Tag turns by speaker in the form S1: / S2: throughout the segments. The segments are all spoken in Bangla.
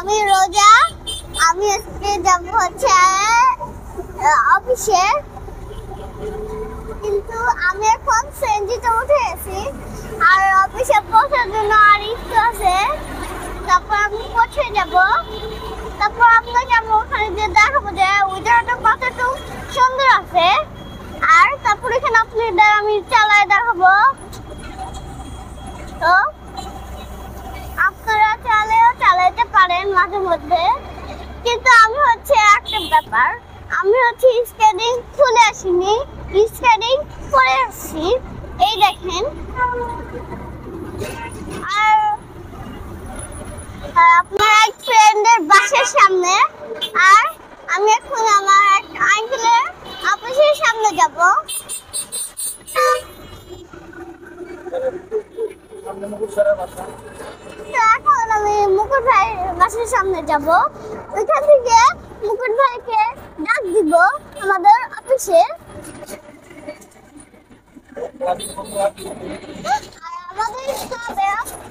S1: আমি রোজা। আমি আজকে যাব হচ্ছে অফিসে, কিন্তু আমি এখন সিএনজিতে উঠে গেছি আর অফিসে পৌঁছার জন্য আর একটু আছে। তারপর আমি পৌঁছে যাব, তারপর আপনাকে আমি ওখানে যে দেখাবো যে ওই জায়গাটা কতটুকু সুন্দর আছে। আর তারপর এখানে আপনাদের আমি চালায় দেখাবো। তো আপনারা চালাইতে পারেন মাঝে মধ্যে, কিন্তু আমি হচ্ছে একটা ব্যাপার, আমি হচ্ছে স্কেটিং খুলে আসিনি, স্কেটিং করে আসছি। এই দেখেন। আর আপনার এক ফ্রেন্ডের বাসার সামনে, আর আমি এখন আমার এক আঙ্কেলের অফিসের সামনে যাব। এখন আমি মুকুট ভাইয়ের বাসার সামনে যাব। ওইখান থেকে মুকুট ভাইকে ডাক দিব আমাদের অফিসে। আমাদের ক্লাবে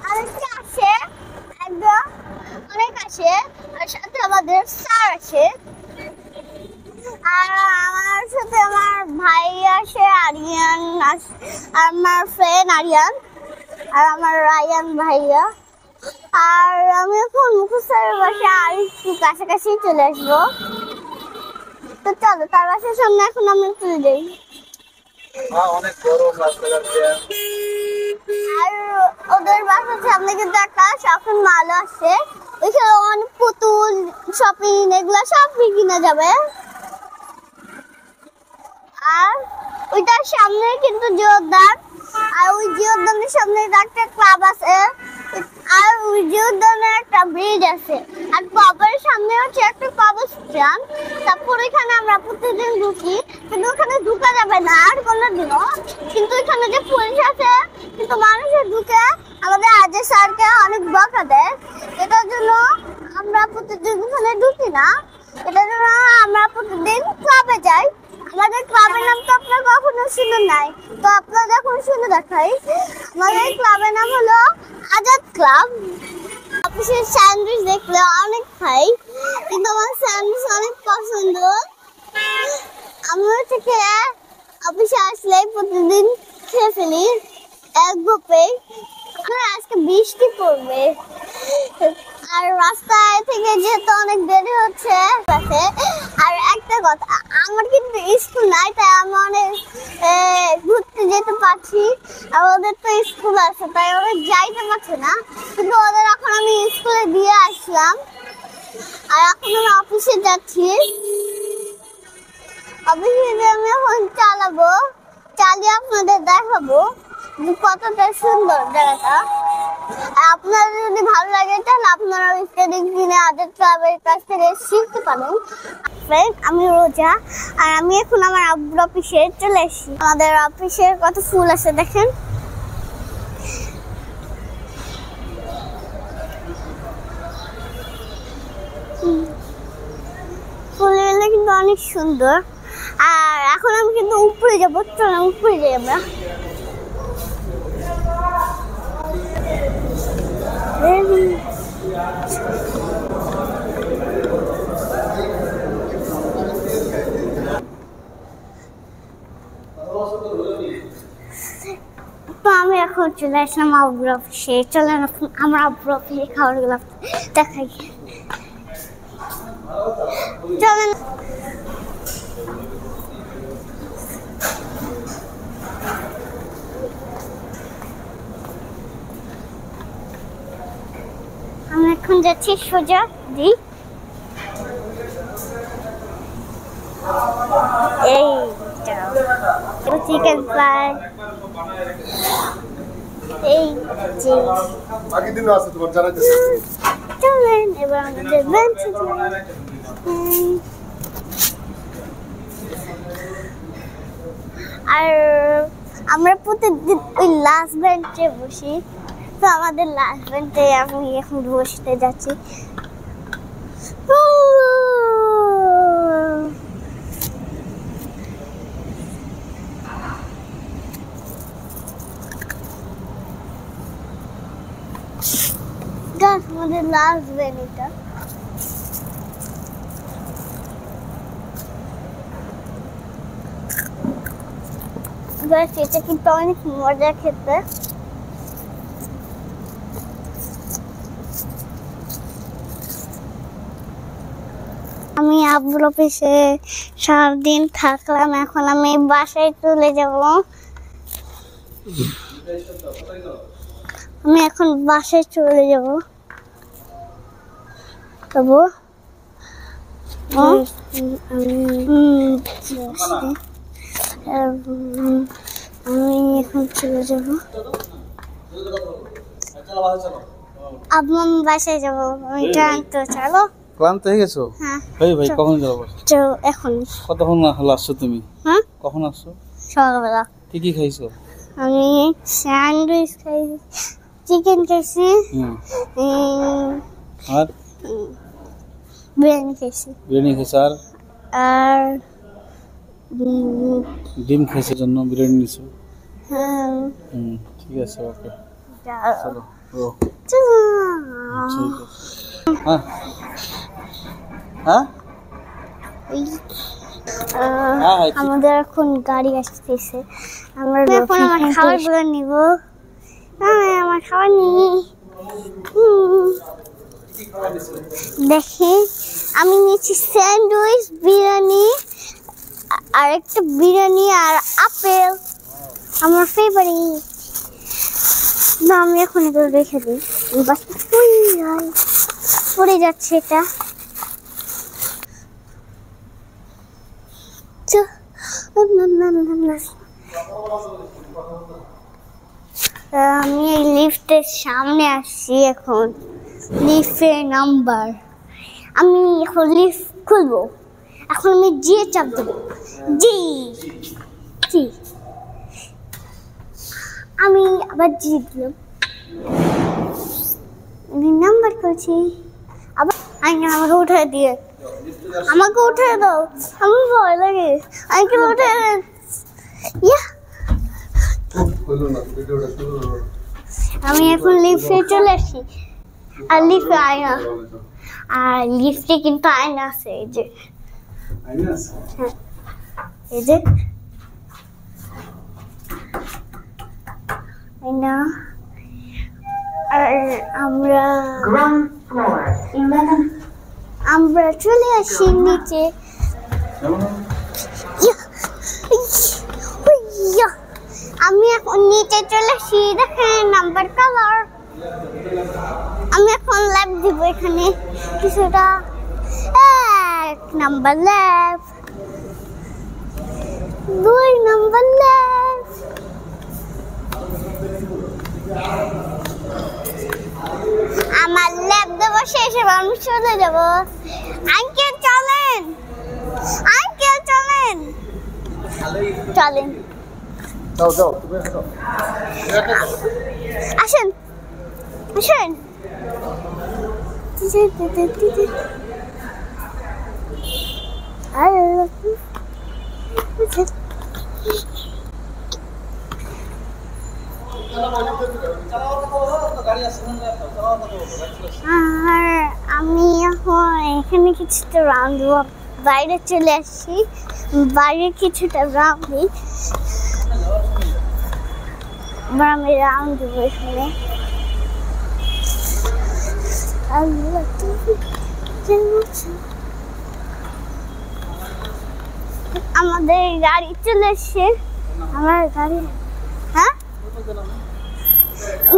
S1: আরেকটা আছে, একদম অনেক আছে, আর সাথে আমাদের স্যার আছে, আর আমার সাথে আমার ভাই আছে আরিয়ান, আমার ফ্রেন্ড আরিয়ান, আর আমার রায়ান ভাইয়া। আর আমি এখন মুকুট স্যারের বাসায় আর একটু কাছাকাছি চলে আসবো। তো চলো তার বাসার সামনে এখন আমরা চলে যাই। আর ওদের বাসার সামনে কিন্তু একটা শপিং মল আছে, ওইখানে অনেক পুতুল, শপিং, এগুলো সব কিনা যাবে। আর ওইটার সামনে কিন্তু জিওদান, আর ওই জিওদানের সামনে একটা ক্লাব আছে, আর ওই জিওদানের একটা ব্রিজ আছে, আর ক্লাবের সামনে হচ্ছে একটা কবরস্থান। তারপর এখানে আমরা প্রতিদিন ঢুকি, কিন্তু ওখানে ঢুকা যাবে না আর কোনোদিনও। কিন্তু এখানে যে পুলিশ আছে, কিন্তু মানুষের ঢুকে আমাদের আজের স্যারকে অনেক বকা দেয়। এটার জন্য আমরা প্রতিদিন ওখানে ঢুকি না, এটার জন্য আমরা প্রতিদিন ক্লাবে যাই। আমাদের ক্লাবের নাম তো আপনারা কখনো শুনে নাই, তো আপনারা যখন শুনে দেখাই। আমাদের ক্লাবের নাম হলো আজাদ ক্লাব। অফিসের স্যান্ডউইচ দেখলে অনেক খাই, কিন্তু আমার স্যান্ডউইচ অনেক পছন্দ। আমি থেকে অফিসে আসলে প্রতিদিন খেয়ে ফেলি এক গোপে। আজকে বৃষ্টি পড়বে, আর রাস্তায় থেকে যেহেতু অনেক দেরি হচ্ছে। আর একটা কথা, আমার কিন্তু স্কুল নাই, তাই আমি অনেক ঘুরতে যেতে পারছি। আর ওদের তো স্কুল আছে, তাই ওরা যাইতে পারছে না, কিন্তু ওদের এখন আমি স্কুলে দিয়ে আসলাম। আর এখন আমি অফিসে যাচ্ছি, অফিসে আমি এখন চালাবো, চালিয়ে আপনাদের দেখাবো কতটা সুন্দর জায়গাটা। আর আপনাদের যদি ভালো লাগে তাহলে আপনারা স্কেটিং কিনে আজাদ ক্লাবের কাছ থেকে শিখতে পারেন। আমি রোজা, আর আমি এখন আমার আব্বুর অফিসে চলে এসেছি। আমাদের অফিসে কত ফুল আছে দেখেন। ফুলগুলো কিন্তু অনেক সুন্দর। আর এখন আমি কিন্তু উপরে যাবো, চলো উপরে যাই আমরা। তো আমি এখন চলে আসলাম আব্বুর অফিসে। চলেন এখন আমরা আব্বুর অফিসে খাবারগুলো দেখাই। চলেন। আমরা এখন যাচ্ছি সোজা দি। এইটা চিকেন ফ্রাই, এই যে চলেন এবার আমাদের বেঞ্চে যাই। আর আমরা প্রতিদিন ওই লাস্ট বেঞ্চে বসি, তো আমাদের লাস্ট বেঞ্চে আমি এখন বসতে যাচ্ছি। আমাদের লাস্ট বেঞ্চ এটা। এটা কিন্তু অনেক মজা খেতে। আমি আব্বুর অফিসে সারাদিন থাকলাম, এখন আমি বাসায় চলে যাব। আমি এখন বাসায় চলে যাব। তবু আমি এখন চলে যাব। আব্বু আমি বাসায় যাব, আমি ক্লান্ত। চলো।
S2: ক্লান্ত হয়ে গেছো?
S1: হ্যাঁ।
S2: ভাই কখন যাবো?
S1: এখন।
S2: কতক্ষণ হলো আসছো তুমি?
S1: হ্যাঁ,
S2: কখন আসছো?
S1: সকালবেলা।
S2: কি খাইছো?
S1: আমি স্যান্ডউইচ খাইছি, চিকেন খাইছি,
S2: আর
S1: বিরিয়ানি খাইছি।
S2: আর ডিম খাইছে জন্য বিরিয়ানি নিছো?
S1: হ্যাঁ।
S2: ঠিক আছে, ওকে
S1: চলো।
S2: চলো। ঠিক আছে। হ্যাঁ
S1: আমাদের এখন গাড়ি আসতেছে, আমরা এখন আমার খাবারগুলো নিব। আমার খাবার নিই। দেখি আমি নিয়েছি স্যান্ডউইচ, বিরিয়ানি, আর একটা বিরিয়ানি আর আপেল, আমার ফেভারিট। না আমি এখন এগুলো রেখে দিই, পড়ে যাচ্ছে এটা। আমি এই লিফটের সামনে আসছি, এখন লিফটের নাম্বার। আমি এখন লিফট খুলবো, এখন আমি জি চাপ দেবো। জি জি, আমি আবার জি দিলাম, নাম্বার করছি। আবার আমাকে উঠে দিয়ে, আমাকে উঠে দাও, আমার ভয় লাগে। আমাকে উঠে দেন। আমি এখন লিফটে চলে আসি, আর লিফটে আয়না, আর লিফটে কিন্তু আয়না আছে। এই যে এই যে আয়না। আর আমরা চলে আসি নিচে। আমি এখন নিচে চলে আসি, দেখেন নাম্বার কালার। আমি এখন ল্যাব দিব, এখানে কিছুটা। 1 নাম্বার ল্যাব, 2 নাম্বার ল্যাব, আমার ল্যাব দেবো শেষ হবে, আমি চলে যাব। আঙ্কেল চলেন, আঙ্কেল চলেন, চলেন, আসেন আসেন। আর আমি এখন এখানে কিছুটা রাউন্ড দেবো, বাইরে চলে আসছি, বাইরে কিছুটা রাউন্ড দিই। আমি রাউন্ড দেবো এখানে। আমাদের গাড়ি চলে এসছে, আমার গাড়ি। হ্যাঁ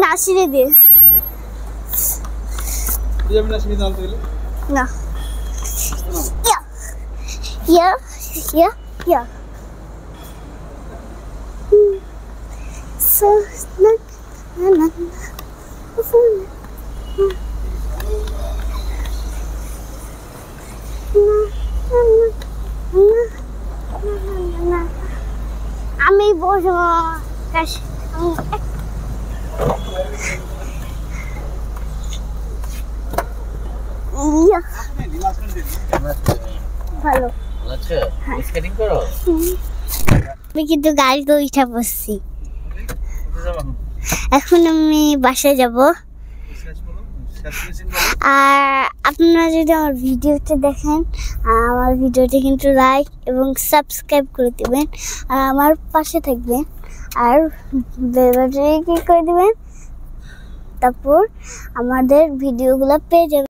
S1: না, সিঁড়ি দিয়ে না। আমি বসবো, ভালো আমি কিন্তু গাড়িতে উঠে বসছি। এখন আমি বাসায় যাব। আর আপনারা যদি আমার ভিডিওটা দেখেন, আমার ভিডিওটা কিন্তু লাইক এবং সাবস্ক্রাইব করে দেবেন, আর আমার পাশে থাকবেন। আর বেল বাটনে ক্লিক করে দিবেন, তারপর আমাদের ভিডিওগুলো পেয়ে যাবেন।